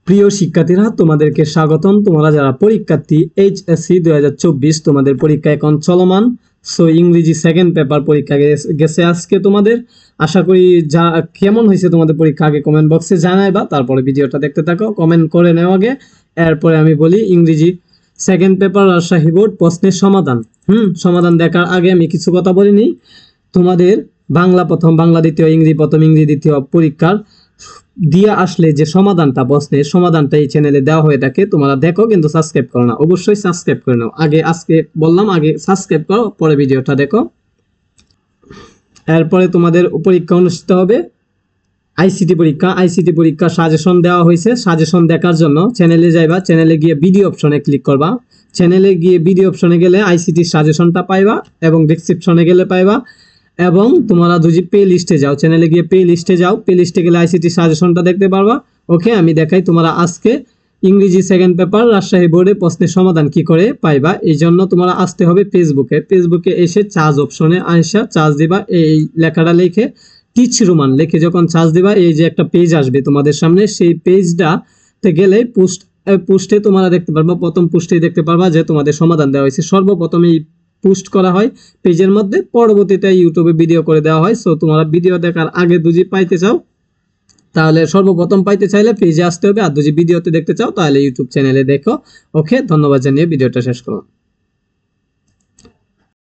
প্রিয় শিক্ষার্থীরা, তোমাদেরকে স্বাগতম। তোমরা যারা পরীক্ষার্থী এইচএসসি 2024, তোমাদের পরীক্ষা এখন চলমান। সো ইংরেজি সেকেন্ড পেপার পরীক্ষা গেছে আজকে তোমাদের। আশা করি যা কেমন হয়েছে তোমাদের পরীক্ষা আগে কমেন্ট বক্সে জানাইবা, তারপরে ভিডিওটা দেখতে থাকো, কমেন্ট করে নেও আগে। এরপরে আমি বলি ইংরেজি সেকেন্ড পেপার রাজশাহী বোর্ড প্রশ্নের সমাধান। সমাধান দেখার আগে আমি কিছু কথা বলিনি। তোমাদের বাংলা প্রথম, বাংলা দ্বিতীয়, ইংরেজি প্রথম, ইংরেজি দ্বিতীয় পরীক্ষার দিয়ে আসলে যে সমাধানটা, প্রশ্নের সমাধানটা এই চ্যানেলে দেওয়া হয়ে থাকে। তোমরা দেখো, কিন্তু সাবস্ক্রাইব করো না। অবশ্যই সাবস্ক্রাইব করে নাও। আজকে বললাম, আগে সাবস্ক্রাইব করো, পরে ভিডিওটা দেখো। এরপরে তোমাদের পরীক্ষা অনুষ্ঠিত হবে আইসিটি পরীক্ষা সাজেশন দেওয়া হয়েছে। সাজেশন দেখার জন্য চ্যানেলে যাইবা, চ্যানেলে গিয়ে ভিডিও অপশনে ক্লিক করবা। চ্যানেলে গিয়ে ভিডিও অপশনে গেলে আইসিটির সাজেশনটা পাইবা এবং ডেসক্রিপশনে গেলে পাইবা। এবং তোমরা যদি পে লিস্টে যাও, চ্যানেলে গিয়ে পে লিস্টে যাও, পে লিস্টে গেলে আইসিটি সাজেশনটা দেখতে পারবা। ওকে, আমি দেখাই তোমরা আজকে ইংরেজি সেকেন্ড পেপার রাজশাহী বোর্ডে প্রশ্নের সমাধান কি করে পাইবা। এই জন্য তোমরা আসতে হবে ফেসবুকে এসে চার্জ অপশনে আইসা চার্জ দিবা। এই লেখাটা লিখে টিচ রোমান লিখে যখন চার্জ দিবা, এই যে একটা পেজ আসবে তোমাদের সামনে, সেই পেজটাতে গেলে পোস্টে তোমরা দেখতে পারবা, প্রথম পোস্টেই দেখতে পারবা যে তোমাদের সমাধান দেওয়া হয়েছে। সর্বপ্রথম এই পোস্ট করা হয় পেজের মধ্যে, পরবর্তীতে ইউটিউবে ভিডিও করে দেওয়া হয়। সো তোমরা ভিডিও দেখার আগে যদি পাইতে চাও, তাহলে সর্বপ্রথম পাইতে চাইলে পেজে আসতে হবে, আর যদি ভিডিওতে দেখতে চাও তাহলে ইউটিউব চ্যানেলে দেখো। ওকে, ধন্যবাদ জানিয়ে ভিডিওটা শেষ করো।